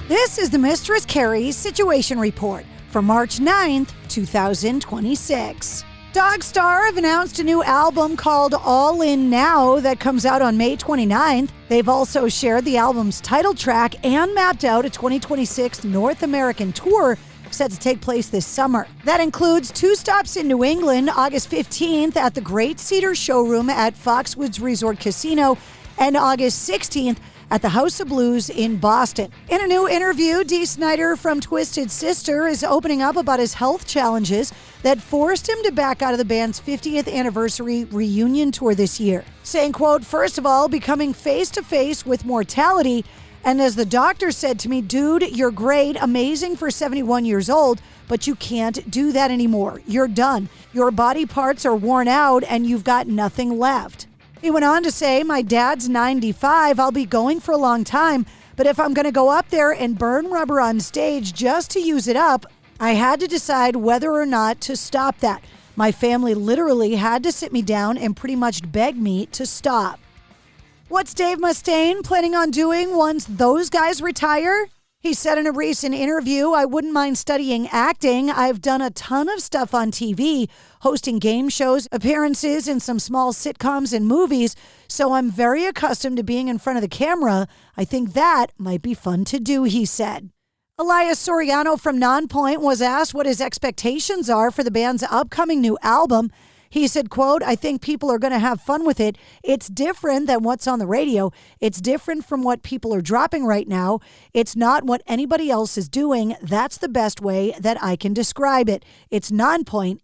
This is the Mistress Carrie Situation Report for March 9th, 2026. Dogstar have announced a new album called All In Now that comes out on May 29th. They've also shared the album's title track and mapped out a 2026 North American tour set to take place this summer. That includes 2 stops in New England, August 15th at the Great Cedar Showroom at Foxwoods Resort Casino, and August 16th at the House of Blues in Boston. In a new interview, Dee Snider from Twisted Sister is opening up about his health challenges that forced him to back out of the band's 50th anniversary reunion tour this year, saying, quote, "First of all, becoming face-to-face with mortality, and as the doctor said to me, dude, you're great, amazing for 71 years old, but you can't do that anymore. You're done. Your body parts are worn out and you've got nothing left." He went on to say, "My dad's 95. I'll be going for a long time, but if I'm going to go up there and burn rubber on stage just to use it up, I had to decide whether or not to stop that. My family literally had to sit me down and pretty much beg me to stop." What's Dave Mustaine planning on doing once those guys retire? He said in a recent interview, "I wouldn't mind studying acting. I've done a ton of stuff on TV, hosting game shows, appearances in some small sitcoms and movies, so I'm very accustomed to being in front of the camera. I think that might be fun to do," he said. Elias Soriano from Nonpoint was asked what his expectations are for the band's upcoming new album. He said, quote, "I think people are going to have fun with it. It's different than what's on the radio. It's different from what people are dropping right now. It's not what anybody else is doing. That's the best way that I can describe it. It's Nonpoint,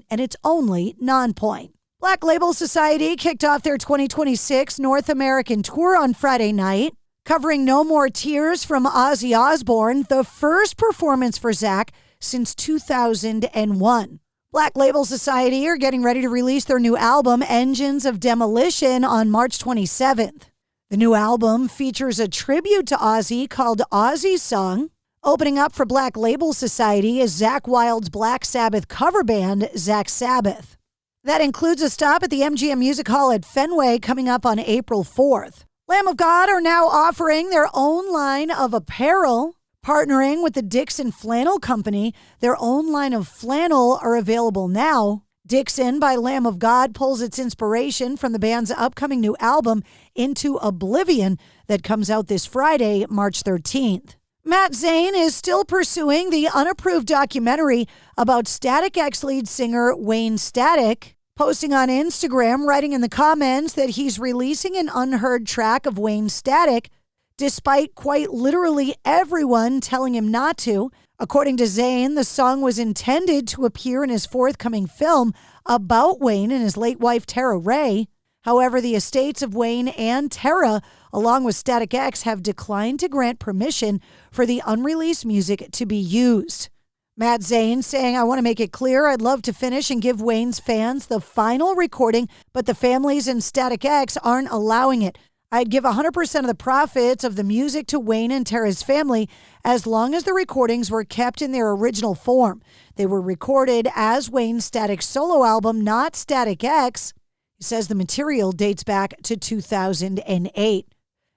and it's only Nonpoint." Black Label Society kicked off their 2026 North American tour on Friday night, covering No More Tears from Ozzy Osbourne, the first performance for Zach since 2001. Black Label Society are getting ready to release their new album, Engines of Demolition, on March 27th. The new album features a tribute to Ozzy called Ozzy's Song. Opening up for Black Label Society is Zakk Wylde's Black Sabbath cover band, Zakk Sabbath. That includes a stop at the MGM Music Hall at Fenway coming up on April 4th. Lamb of God are now offering their own line of apparel. Partnering with the Dixon Flannel Company, their own line of flannel are available now. Dixon by Lamb of God pulls its inspiration from the band's upcoming new album, Into Oblivion, that comes out this Friday, March 13th. Matt Zane is still pursuing the unapproved documentary about Static X lead singer Wayne Static, posting on Instagram, writing in the comments that he's releasing an unheard track of Wayne Static, despite quite literally everyone telling him not to. According to Zane, the song was intended to appear in his forthcoming film about Wayne and his late wife, Tara Ray. However, the estates of Wayne and Tara, along with Static X, have declined to grant permission for the unreleased music to be used. Matt Zane saying, "I want to make it clear, I'd love to finish and give Wayne's fans the final recording, but the families in Static X aren't allowing it. I'd give 100% of the profits of the music to Wayne and Tara's family as long as the recordings were kept in their original form. They were recorded as Wayne Static's solo album, not Static X." He says the material dates back to 2008.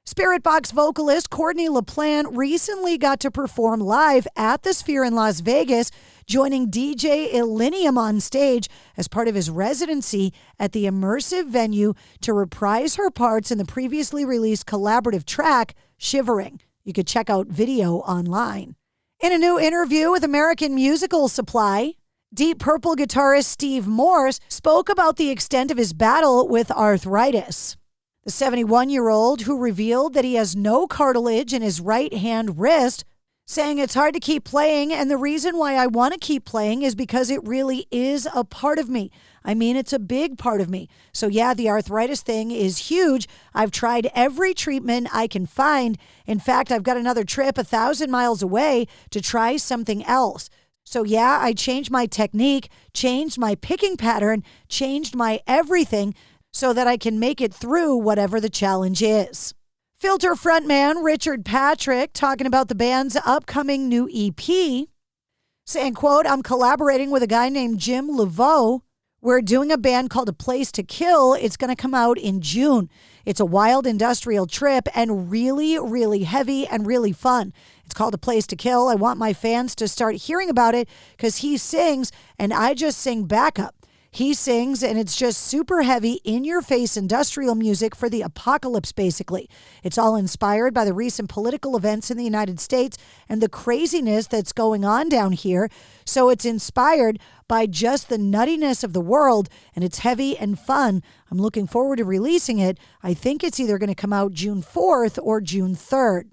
Spirit Box vocalist Courtney LaPlante recently got to perform live at the Sphere in Las Vegas, joining DJ Illenium on stage as part of his residency at the immersive venue to reprise her parts in the previously released collaborative track, Shivering. You could check out video online. In a new interview with American Musical Supply, Deep Purple guitarist Steve Morse spoke about the extent of his battle with arthritis. The 71-year-old, who revealed that he has no cartilage in his right hand wrist, saying, "It's hard to keep playing, and the reason why I want to keep playing is because it really is a part of me. I mean, it's a big part of me. So yeah, the arthritis thing is huge. I've tried every treatment I can find. In fact, I've got another trip 1,000 miles away to try something else. So yeah, I changed my technique, changed my picking pattern, changed my everything so that I can make it through whatever the challenge is." Filter frontman Richard Patrick talking about the band's upcoming new EP, saying, quote, "I'm collaborating with a guy named Jim Laveau. We're doing a band called A Place to Kill. It's going to come out in June. It's a wild industrial trip and really, really heavy and really fun. It's called A Place to Kill. I want my fans to start hearing about it because he sings and I just sing backup. He sings, and it's just super heavy, in-your-face industrial music for the apocalypse, basically. It's all inspired by the recent political events in the United States and the craziness that's going on down here. So it's inspired by just the nuttiness of the world, and it's heavy and fun. I'm looking forward to releasing it. I think it's either going to come out June 4th or June 3rd.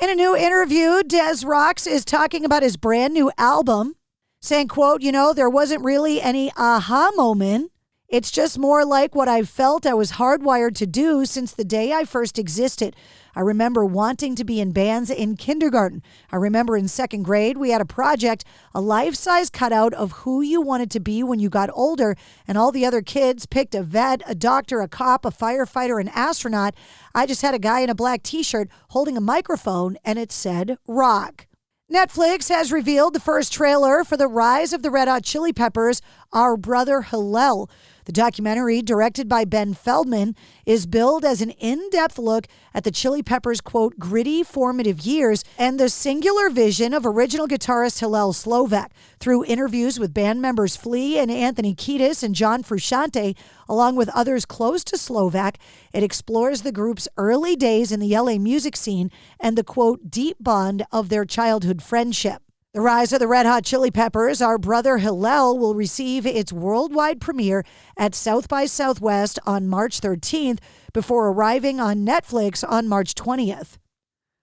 In a new interview, Des Rox is talking about his brand new album, saying, quote, there wasn't really any aha moment. It's just more like what I felt I was hardwired to do since the day I first existed. I remember wanting to be in bands in kindergarten. I remember in second grade, we had a project, a life-size cutout of who you wanted to be when you got older, and all the other kids picked a vet, a doctor, a cop, a firefighter, an astronaut. I just had a guy in a black t-shirt holding a microphone, and it said rock. Netflix has revealed the first trailer for the Rise of the Red Hot Chili Peppers, Our Brother Hillel. The documentary, directed by Ben Feldman, is billed as an in-depth look at the Chili Peppers', quote, gritty formative years and the singular vision of original guitarist Hillel Slovak. Through interviews with band members Flea and Anthony Kiedis and John Frusciante, along with others close to Slovak, it explores the group's early days in the LA music scene and the, quote, deep bond of their childhood friendship. The Rise of the Red Hot Chili Peppers, Our Brother Hillel, will receive its worldwide premiere at South by Southwest on March 13th before arriving on Netflix on March 20th.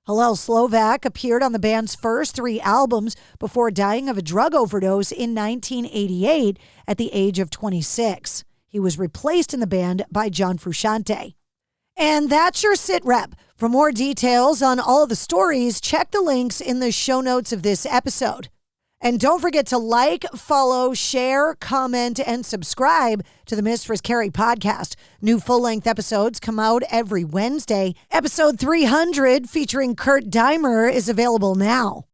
Hillel Slovak appeared on the band's first 3 albums before dying of a drug overdose in 1988 at the age of 26. He was replaced in the band by John Frusciante. And that's your sit rep. For more details on all of the stories, check the links in the show notes of this episode. And don't forget to like, follow, share, comment, and subscribe to the Mistress Carrie Podcast. New full-length episodes come out every Wednesday. Episode 300, featuring Kurt Deimer, is available now.